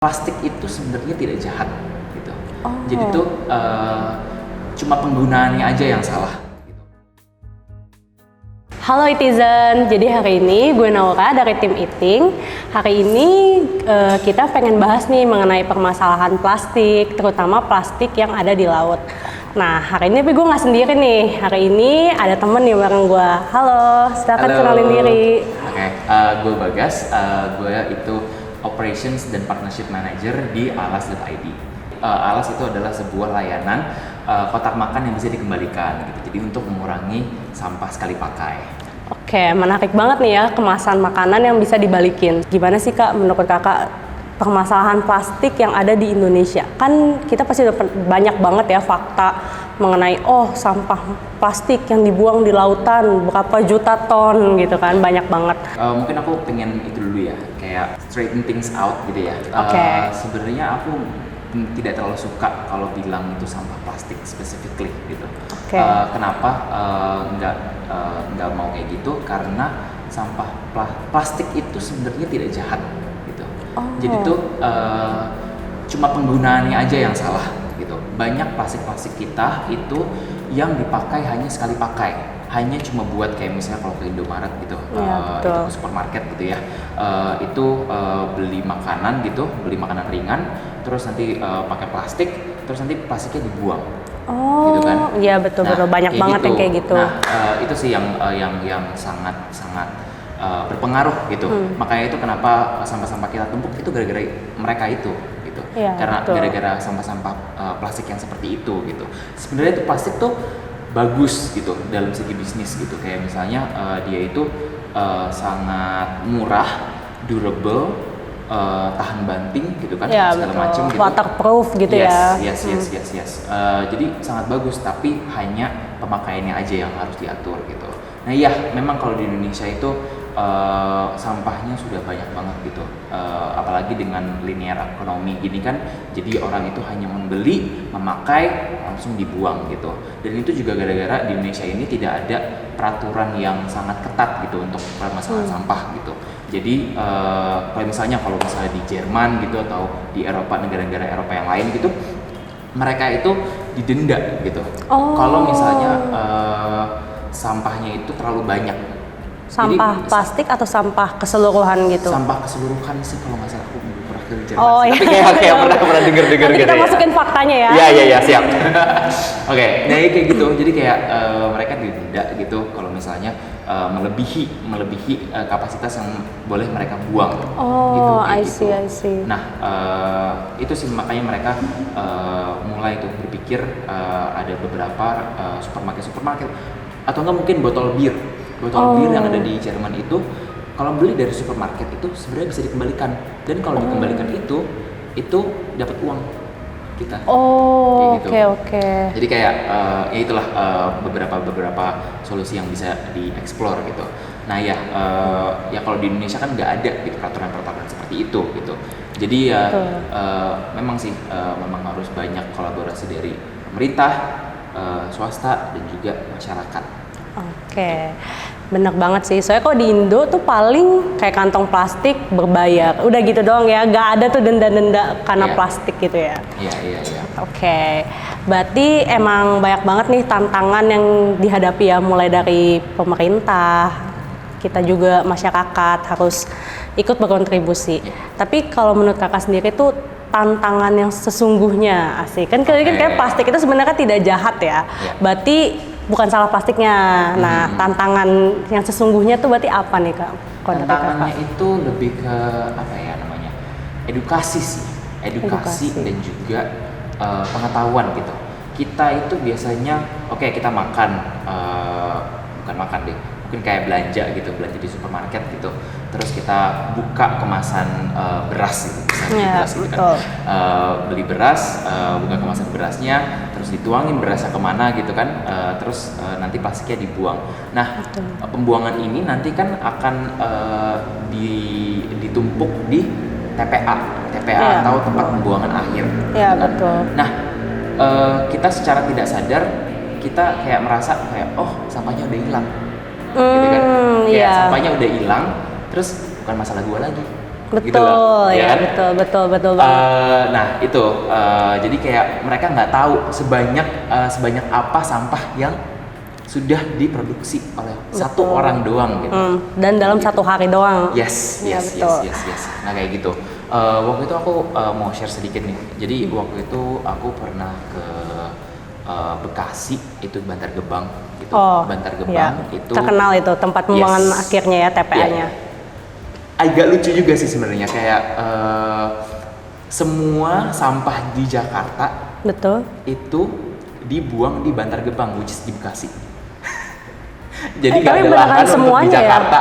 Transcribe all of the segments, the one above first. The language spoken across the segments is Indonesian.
Plastik itu sebenarnya tidak jahat gitu. Jadi Oh. tuh cuma penggunaannya aja yang salah. Halo Itizen, jadi hari ini gue Naura dari tim Eating. Hari ini kita pengen bahas nih mengenai permasalahan plastik, terutama plastik yang ada di laut. Nah, hari ini gue nggak sendiri nih. Hari ini ada temen nih bareng gue. Halo, silakan kenalin diri. Oke, gue Bagas. Gue itu Operations dan Partnership Manager di alas.id. Alas itu adalah sebuah layanan kotak makan yang bisa dikembalikan gitu. Jadi untuk mengurangi sampah sekali pakai. Oke, menarik banget nih ya kemasan makanan yang bisa dibalikin. Gimana sih Kak menurut Kakak permasalahan plastik yang ada di Indonesia? Kan kita pasti udah banyak banget ya fakta mengenai sampah plastik yang dibuang di lautan berapa juta ton gitu kan, banyak banget. Mungkin aku pengen itu dulu ya, kayak straighten things out gitu ya. Oke. Sebenarnya aku tidak terlalu suka kalau bilang itu sampah plastik specifically gitu. Oke. Kenapa nggak mau kayak gitu? Karena sampah plastik itu sebenarnya tidak jahat gitu. Jadi tuh cuma penggunaannya aja yang salah gitu. Banyak plastik kita itu yang dipakai hanya sekali pakai, hanya cuma buat kayak misalnya kalau ke Indomaret gitu, Ya, itu betul. ke supermarket gitu ya, beli makanan gitu, beli makanan ringan, terus nanti pakai plastik, terus nanti plastiknya dibuang. Oh, Gitu kan? iya betul banyak kayak banget yang kayak gitu. Nah, itu sih yang sangat berpengaruh gitu. Makanya itu kenapa sampah-sampah kita tumpuk itu gara-gara mereka itu gitu. Iya, Karena betul. gara-gara sampah-sampah plastik yang seperti itu gitu. Sebenarnya itu plastik tuh bagus gitu dalam segi bisnis gitu. Kayak misalnya dia itu sangat murah, durable, tahan banting gitu kan, Ya, segala betul. macam gitu. Waterproof gitu ya. Yes. Jadi sangat bagus, tapi hanya pemakaiannya aja yang harus diatur gitu. Nah iya, memang kalau di Indonesia itu sampahnya sudah banyak banget gitu. Apalagi dengan linear ekonomi gini kan, jadi orang itu hanya membeli, memakai, langsung dibuang gitu. Dan itu juga gara-gara di Indonesia ini tidak ada peraturan yang sangat ketat gitu untuk permasalahan sampah gitu. Jadi kalau misalnya di Jerman gitu atau di Eropa, negara-negara Eropa yang lain gitu, mereka itu didenda gitu. Kalau misalnya sampahnya itu terlalu banyak. Sampah Jadi, plastik atau sampah keseluruhan gitu? sampah keseluruhan sih kalau nggak salah, aku belum pernah ke Jerman. Oh, sih. iya. Tapi kayak pernah dengar Nanti gitu kita ya. masukin faktanya ya. Iya siap. Oke, nah kayak gitu. Jadi kayak mereka didenda gitu kalau misalnya melebihi kapasitas yang boleh mereka buang. Gitu, Oh, kayak I see. Nah, itu sih makanya mereka mulai tuh berpikir ada beberapa supermarket atau enggak mungkin botol bir yang ada di Jerman itu, kalau beli dari supermarket itu sebenarnya bisa dikembalikan, dan kalau dikembalikan itu dapat uang kita. Oh, Kayak gitu. oke. Jadi kayak ya itulah beberapa solusi yang bisa dieksplor gitu. Nah ya kalau di Indonesia kan nggak ada gitu peraturan seperti itu gitu. Jadi ya memang sih memang harus banyak kolaborasi dari pemerintah, swasta, dan juga masyarakat. Oke, bener banget sih. Soalnya kalau di Indo tuh paling kayak kantong plastik berbayar. Udah gitu doang ya, nggak ada tuh denda-denda karena Iya. plastik gitu ya. Iya. Oke, berarti emang banyak banget nih tantangan yang dihadapi ya, mulai dari pemerintah, kita juga masyarakat harus ikut berkontribusi. Tapi kalau menurut kakak sendiri tuh tantangan yang sesungguhnya asik kan kayak plastik itu sebenarnya tidak jahat ya. Berarti bukan salah plastiknya. Nah, tantangan yang sesungguhnya tuh berarti apa nih Kak? Kalau dari Tantangannya kakak? itu lebih ke apa ya namanya, edukasi sih, edukasi dan juga pengetahuan gitu. Kita itu biasanya kita makan, bukan makan deh, mungkin kayak belanja di supermarket gitu, terus kita buka kemasan beras gitu, misalnya beras gitu kan, beli beras, buka kemasan berasnya, terus dituangin berasnya kemana gitu kan, terus nanti plastiknya dibuang. Nah, pembuangan ini nanti kan akan ditumpuk di TPA atau tempat pembuangan akhir. Iya, gitu kan. betul. Nah, kita secara tidak sadar kita kayak merasa kayak sampahnya udah hilang, gitu kan? Kayak sampahnya udah hilang, terus bukan masalah gua lagi. gitu loh. Betul, ya kan? betul banget. Nah itu, jadi kayak mereka nggak tahu sebanyak apa sampah yang sudah diproduksi oleh satu orang doang gitu. Dan dalam Gitu. 1 hari doang. Yes. betul. Nah kayak gitu. Waktu itu aku mau share sedikit nih. Jadi waktu itu aku pernah ke Bekasi, itu Bantar Gebang gitu. Bantar Gebang itu terkenal itu tempat pembuangan akhirnya ya, TPA-nya. Agak lucu juga sih sebenarnya, kayak semua sampah di Jakarta Betul. itu dibuang di Bantar Gebang, which is di Bekasi. Jadi nggak tapi ada beneran lahan untuk semuanya di ya? Jakarta,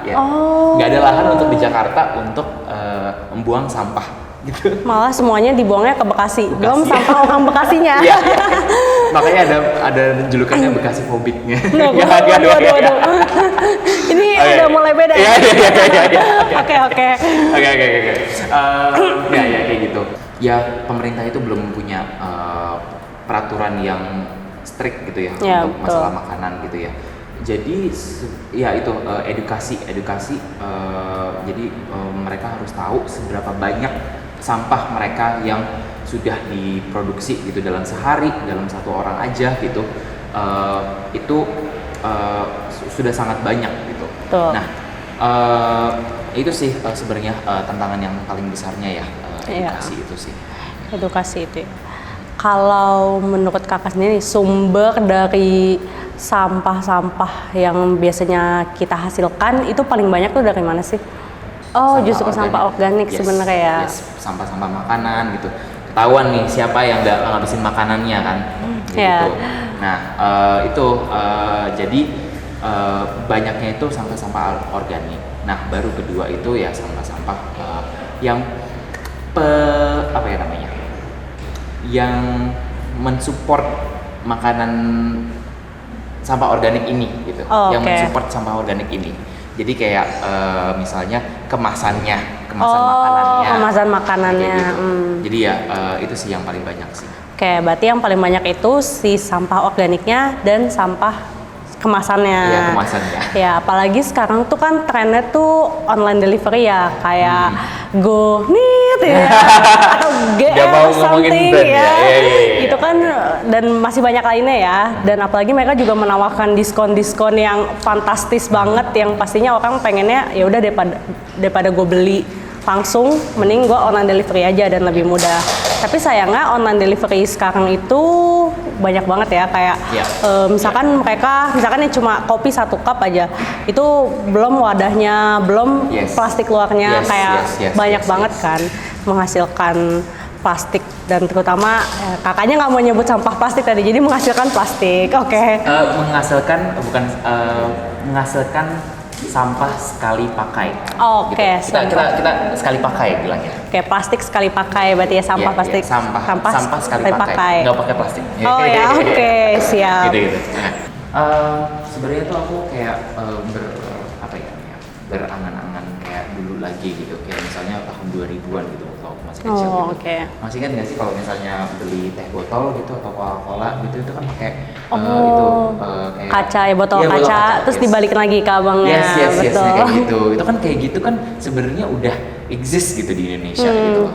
ya. Oh. Nggak ada lahan untuk di Jakarta untuk membuang sampah gitu. Malah semuanya dibuangnya ke Bekasi. Belum sampah orang Bekasinya. Iya. Makanya ada julukannya Bekasi Fobiknya. Waduh. Ini udah mulai beda. Iya. Oke. Oke. Ya kayak gitu. Ya pemerintah itu belum punya peraturan yang strict gitu ya, Ya, untuk betul. masalah makanan gitu ya. Jadi ya itu edukasi. Jadi mereka harus tahu seberapa banyak sampah mereka yang sudah diproduksi gitu dalam sehari, dalam 1 orang aja gitu. Itu sudah sangat banyak gitu. Betul. Nah itu sih sebenarnya tantangan yang paling besarnya ya, edukasi itu sih. Edukasi itu ya. Kalau menurut kakak sendiri, sumber dari sampah-sampah yang biasanya kita hasilkan itu paling banyak tuh dari mana sih? Justru sampah organik sebenarnya ya. Yes, sampah-sampah makanan gitu. Ketahuan nih siapa yang nggak ngabisin makanannya kan. Gitu. Nah itu jadi banyaknya itu sampah-sampah organik. Nah baru kedua itu ya sampah-sampah yang apa ya namanya? Yang mensupport makanan sampah organik ini gitu. Yang mensupport sampah organik ini. Jadi kayak misalnya kemasannya, makanannya. Kemasan makanannya. Gitu. Jadi ya itu sih yang paling banyak sih. Oke, berarti yang paling banyak itu si sampah organiknya dan sampah kemasannya. Iya, kemasannya. Ya, apalagi sekarang tuh kan trennya tuh online delivery ya, kayak GoNeat ya, atau GR something ya. Itu kan dan masih banyak lainnya ya. Dan apalagi mereka juga menawarkan diskon-diskon yang fantastis banget, yang pastinya orang pengennya ya udah daripada gue beli langsung, mending gue online delivery aja dan lebih mudah. Tapi sayangnya online delivery sekarang itu banyak banget ya, kayak misalkan misalkan cuma kopi 1 cup aja, itu belum wadahnya, belum plastik luarnya, banyak banget kan menghasilkan plastik, dan terutama kakaknya nggak mau nyebut sampah plastik tadi, jadi menghasilkan plastik. Menghasilkan sampah sekali pakai. Oke. Gitu. Kita sekali pakai bilangnya. Oke, plastik sekali pakai berarti ya, sampah plastik. Sampah sekali pakai. Nggak pakai plastik. Oh ya, oke, siap. Gitu. Sebenarnya tuh aku kayak berangan-angan kayak dulu lagi gitu, kayak misalnya tahun 2000-an gitu waktu aku masih kecil gitu. Okay. Masih kan nggak sih kalau misalnya beli teh botol gitu atau Coca-Cola gitu, itu kan pakai kayak kaca ya, botol kaca, terus dibalikin lagi ke abangnya. Yes, betul. kayak gitu. Itu kan kayak gitu kan sebenarnya udah exist gitu di Indonesia gitu.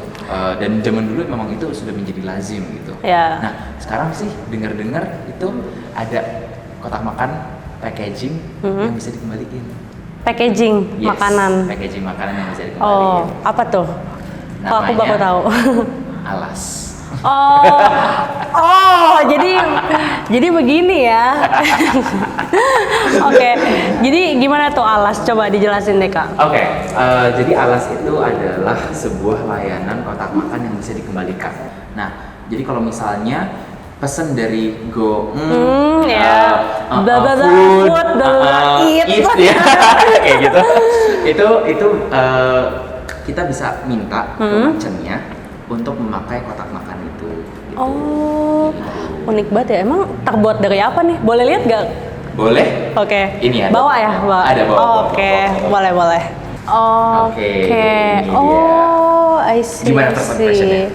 Dan zaman dulu memang itu sudah menjadi lazim gitu. Yeah. Nah sekarang sih dengar-dengar itu ada kotak makan packaging yang bisa dikembaliin. Packaging makanan. Packaging makanan yang bisa dikembaliin. Apa tuh? Namanya aku baru tahu. Alas. Jadi begini ya. Oke, jadi gimana tuh alas? Coba dijelasin deh Kak. Oke, jadi alas itu adalah sebuah layanan kotak makan yang bisa dikembalikan. Nah, jadi kalau misalnya pesan dari Go, food, eat, kayak gitu. Itu kita bisa minta ke merchant-nya untuk memakai kotak makan itu. Gitu. Unik banget ya. Emang terbuat dari apa nih? Boleh lihat gak? Boleh. Oke. Ini ada. Bawa ya, bawa. Ada bawa. Oke, boleh. Oke. I see. Gimana first impression-nya?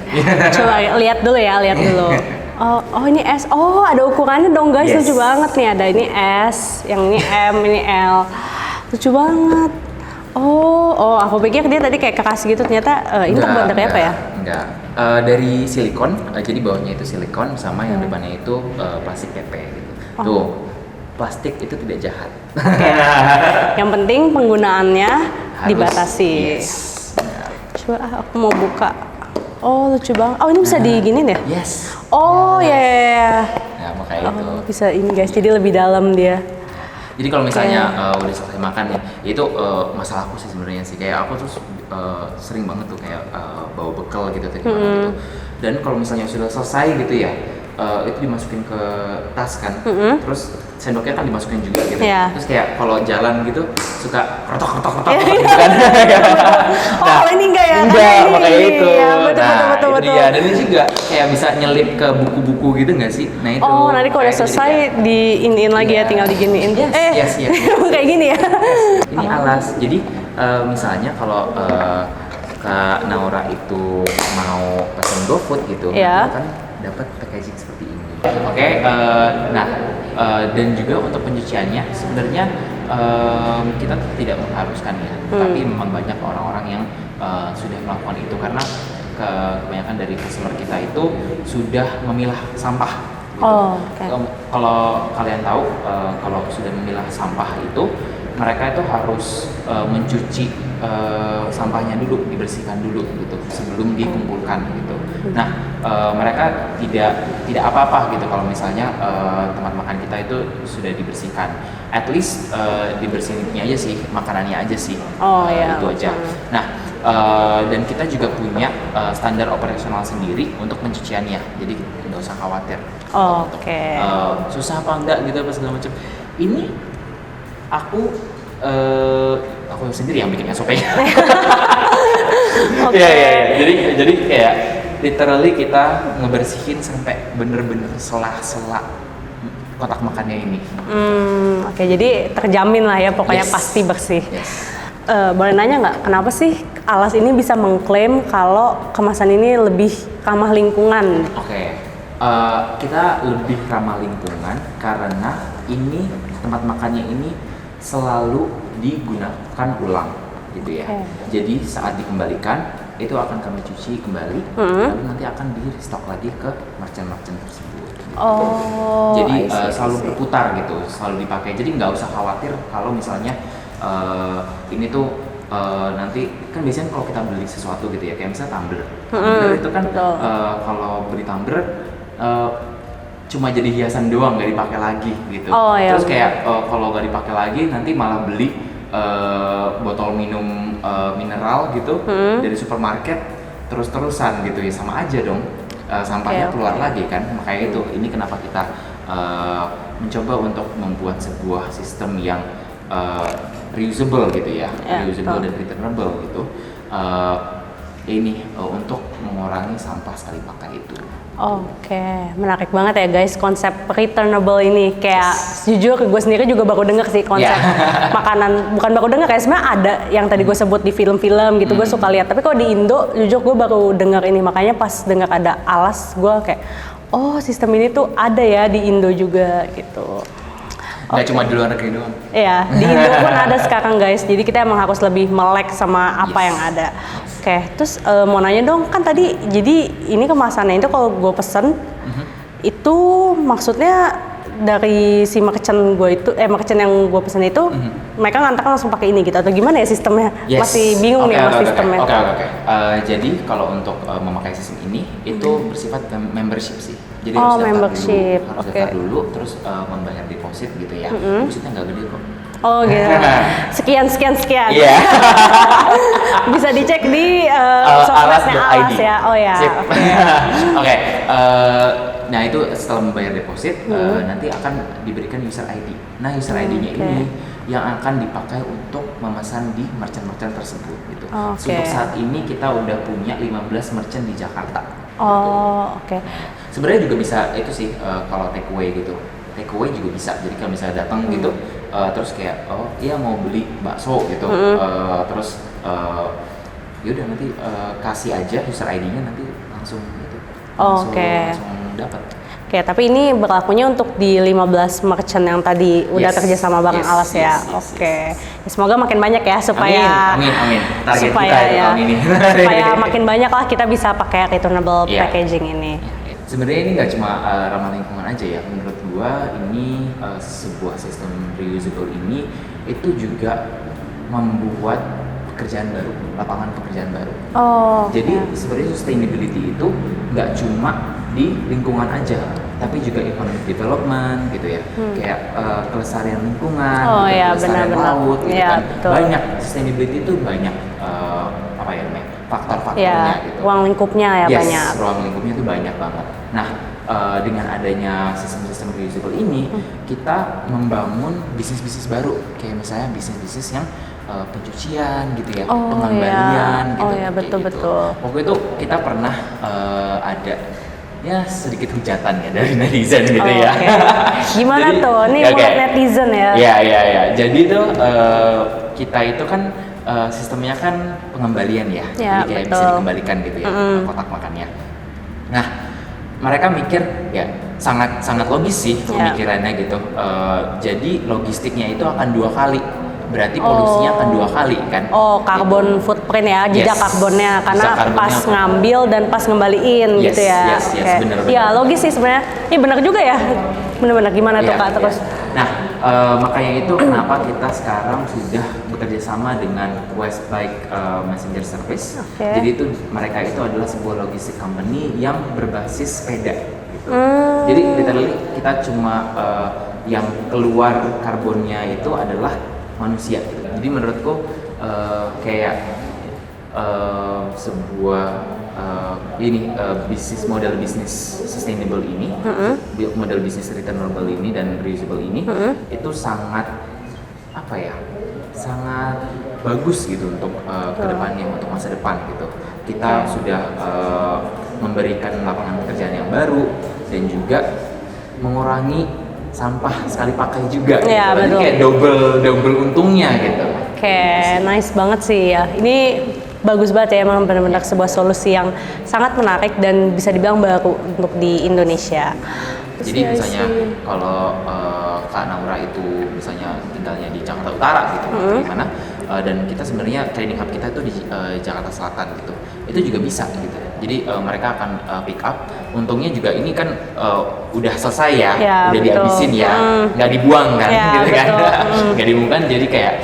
Coba lihat dulu. Oh ini S. Oh ada ukurannya dong guys, lucu banget nih. Ada ini S, yang ini M, ini L. Lucu banget. Oh, aku pikir dia tadi kayak keras gitu, ternyata ini terbuat dari apa ya? Enggak. Dari silikon, jadi bawahnya itu silikon sama yang depannya itu plastik PP gitu. Tuh, plastik itu tidak jahat. Yang penting penggunaannya dibatasi. Yes. Coba aku mau buka. Oh, lucu banget. Oh, ini bisa diginin ya? Yes. Oh, ya. Nah, makanya itu. Bisa ini guys, jadi lebih dalam dia. Jadi kalau misalnya udah selesai makan ya, itu masalahku sih sebenarnya sih. Kayak aku tuh sering banget tuh kayak bawa bekal gitu tadi malam gitu. Dan kalau misalnya sudah selesai gitu ya, itu dimasukin ke tas kan. Terus sendoknya kan dimasukin juga gitu. Yeah. Terus kayak kalau jalan gitu suka krotok gitu kan. Oh, ini enggak ya? Enggak, Ini. makanya itu. Ya, betul. Dia. Dan ini juga kayak bisa nyelip ke buku-buku gitu nggak sih? Nah itu. Oh, nanti kalau udah selesai diinin lagi ya, tinggal diginiin. Yes. Kayak gini ya? Ini alas. Jadi misalnya kalau Kak Naura itu mau pesen GoFood gitu, Iya. kan dapat packaging seperti ini. Oke, nah dan juga untuk pencuciannya sebenarnya kita tidak mengharuskan ya, tapi memang banyak orang-orang yang sudah melakukan itu karena kebanyakan dari customer kita itu sudah memilah sampah. Gitu. Oh, okay. Kalau kalian tahu, kalau sudah memilah sampah itu mereka itu harus mencuci sampahnya dulu, dibersihkan dulu gitu sebelum dikumpulkan gitu. Nah, mereka tidak apa-apa gitu kalau misalnya tempat makan kita itu sudah dibersihkan. At least dibersihinnya aja sih, makanannya aja sih. Itu aja. Nah, dan kita juga punya standar operasional sendiri untuk pencuciannya. Jadi nggak usah khawatir. Oke. Susah apa enggak gitu apa segala macam. Ini aku sendiri yang bikin SOP-nya. Oke. Iya. Jadi kayak literally kita ngebersihin sampai bener-bener sela-sela kotak makannya ini. Oke, jadi terjamin lah ya pokoknya pasti bersih. Yes. Boleh nanya nggak, kenapa sih Alas ini bisa mengklaim kalau kemasan ini lebih ramah lingkungan? Oke. Kita lebih ramah lingkungan karena ini tempat makannya ini selalu digunakan ulang gitu ya. Jadi saat dikembalikan itu akan kami cuci kembali, lalu nanti akan di restock lagi ke merchant-merchant tersebut. Gitu. Jadi selalu berputar gitu, selalu dipakai. Jadi nggak usah khawatir kalau misalnya ini tuh nanti kan biasanya kalau kita beli sesuatu gitu ya, kayak misalnya tumbler itu kan kalau beli tumbler cuma jadi hiasan doang, nggak dipakai lagi gitu. Terus kayak kalau nggak dipakai lagi nanti malah beli botol minum mineral gitu dari supermarket terus-terusan gitu ya, sama aja dong, sampahnya keluar lagi kan. Makanya itu ini kenapa kita mencoba untuk membuat sebuah sistem yang reusable gitu ya, reusable dan returnable gitu. Ini untuk mengurangi sampah sekali pakai itu. Oke, menarik banget ya guys konsep returnable ini. Kayak jujur gue sendiri juga baru denger sih konsep makanan, bukan baru denger, kayak sebenarnya ada yang tadi gue sebut di film-film gitu, gue suka lihat. Tapi kalau di Indo jujur gue baru denger ini, makanya pas dengar ada Alas gue kayak oh sistem ini tuh ada ya di Indo juga gitu. Nggak cuma di luar negeri doang. Iya, di Indo pun ada sekarang guys. Jadi kita emang harus lebih melek sama apa yang ada. Oke, terus mau nanya dong, kan tadi jadi ini kemasannya itu kalau gue pesen itu maksudnya dari si merchant gue itu, merchant yang gue pesen itu mereka ngantar langsung pakai ini gitu atau gimana ya sistemnya? Masih bingung nih sama sistemnya. Oke. Jadi kalau untuk memakai sistem ini itu bersifat membership sih. Jadi harus daftar dulu, terus membayar deposit gitu ya. Depositnya nggak gede kok. Oh gitu. Sekian. Iya. Bisa dicek di software-nya Alas ya. Oh ya. Oke. Nah itu setelah membayar deposit nanti akan diberikan user ID. Nah user ID-nya ini yang akan dipakai untuk memesan di merchant-merchant tersebut gitu. Untuk saat ini kita udah punya 15 merchant di Jakarta. Oke. Sebenarnya juga bisa itu sih kalau take away gitu. Take away juga bisa. Jadi kalau misalnya datang gitu terus kayak iya mau beli bakso gitu. Terus yaudah nanti kasih aja user ID-nya nanti langsung gitu. Langsung dapat. Oke, tapi ini berlakunya untuk di 15 merchant yang tadi udah Yes. kerja sama bareng Yes, Alas ya. yes, yes, Oke. Ya, semoga makin banyak ya supaya Amin. Target supaya kita itu ya, tahun ini. supaya makin banyak lah kita bisa pakai returnable Iya. packaging ini. Sebenarnya ini nggak cuma ramah lingkungan aja ya. Menurut gua ini sebuah sistem reusable ini itu juga membuat pekerjaan baru, lapangan pekerjaan baru. Oh. Jadi oke. sebenarnya sustainability itu nggak cuma di lingkungan aja, tapi juga economic development gitu ya, kayak kelestarian lingkungan, Oh, gitu, iya, kelestarian benar-benar. laut, gitu Iya, kan. betul. Banyak sustainability itu banyak apa ya namanya faktor-faktornya Ya, gitu. ruang lingkupnya ya Yes, banyak. ruang lingkupnya itu banyak banget. Nah, dengan adanya sistem-sistem reusable ini, kita membangun bisnis-bisnis baru, kayak misalnya bisnis-bisnis yang pencucian gitu ya, Oh, pengembalian iya. gitu. Oh, iya, kayak betul-betul. Waktu itu kita pernah ada ya sedikit hujatan ya dari netizen gitu Oh, ya. oke. Gimana Jadi, tuh? Ini oke. mulut netizen ya. Ya. Jadi tuh kita itu kan sistemnya kan pengembalian ya. Ya, Jadi kayak bisa betul. dikembalikan gitu ya kotak makannya. Nah, mereka mikir ya sangat logis sih Ya. pemikirannya gitu. Jadi logistiknya itu akan 2 kali. Berarti polusinya akan 2 kali kan. Oh, carbon footprint ya, jejak Yes. karbonnya karena Jejak karbonnya pas apa? ngambil dan pas ngembaliin Yes, gitu ya. yes, Oke. bener-bener. Iya, logis sih sebenarnya. Ini benar juga ya. Benar-benar gimana tuh Iya, Kak iya. terus? Nah, makanya itu kenapa kita sekarang sudah bekerja sama dengan Quest Bike Messenger Service. Oke. Jadi itu mereka itu adalah sebuah logistik company yang berbasis sepeda. Gitu. Jadi literally kita cuma yang keluar karbonnya itu adalah manusia. Gitu. Jadi menurutku kayak sebuah bisnis model bisnis sustainable ini, model bisnis returnable ini dan reusable ini itu sangat apa ya, sangat bagus gitu untuk kedepannya, untuk masa depan gitu. Kita sudah memberikan lapangan pekerjaan yang baru dan juga mengurangi sampah sekali pakai juga. Iya, Gitu. Jadi betul. kayak double untungnya gitu. Oke, nice banget sih ya. Ini bagus banget ya, emang benar-benar sebuah solusi yang sangat menarik dan bisa dibilang baru untuk di Indonesia. Jadi misalnya kalau Kak Naura itu misalnya tinggalnya di Jakarta Utara gitu, gimana? Dan kita sebenarnya training hub kita itu di Jakarta Selatan gitu, itu juga bisa gitu. Jadi mereka akan pick up. Untungnya juga ini kan udah selesai ya, Ya, udah betul. dihabisin ya, nggak dibuang kan, Ya, gitu kan? betul. Nggak dibuang kan, jadi kayak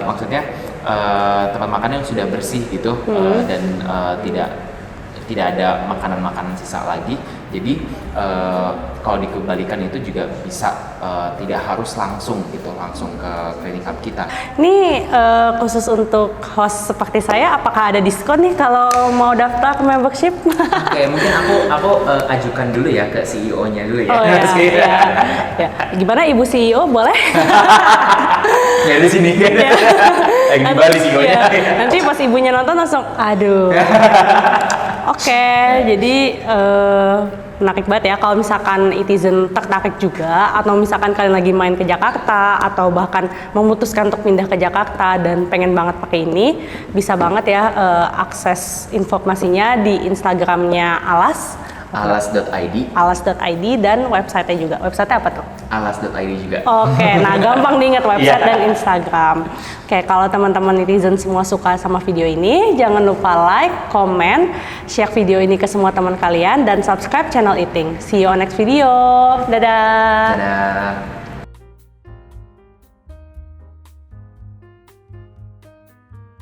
maksudnya tempat makannya sudah bersih gitu dan tidak ada makanan-makanan sisa lagi. Jadi kalau dikembalikan itu juga bisa tidak harus langsung ke cleaning hub kita. Ini khusus untuk host seperti saya, apakah ada diskon nih kalau mau daftar ke membership? Oke, mungkin aku ajukan dulu ya ke CEO-nya dulu ya. Oh ya. Ya. Gimana Ibu CEO, boleh? Ya di sini. Lagi di Bali CEO-nya. Ya, nanti pas ibunya nonton langsung, aduh. Oke, jadi menarik banget ya kalau misalkan Itizen tertarik juga, atau misalkan kalian lagi main ke Jakarta atau bahkan memutuskan untuk pindah ke Jakarta dan pengen banget pakai ini, bisa banget ya akses informasinya di Instagramnya alas.id dan website-nya juga. Website-nya apa tuh? alas.id juga. Oke, nah gampang diingat website Yeah. dan Instagram. Oke, kalau teman-teman netizen semua suka sama video ini, jangan lupa like, comment, share video ini ke semua teman kalian, dan subscribe channel Eating. See you on next video. Dadah! Dadah.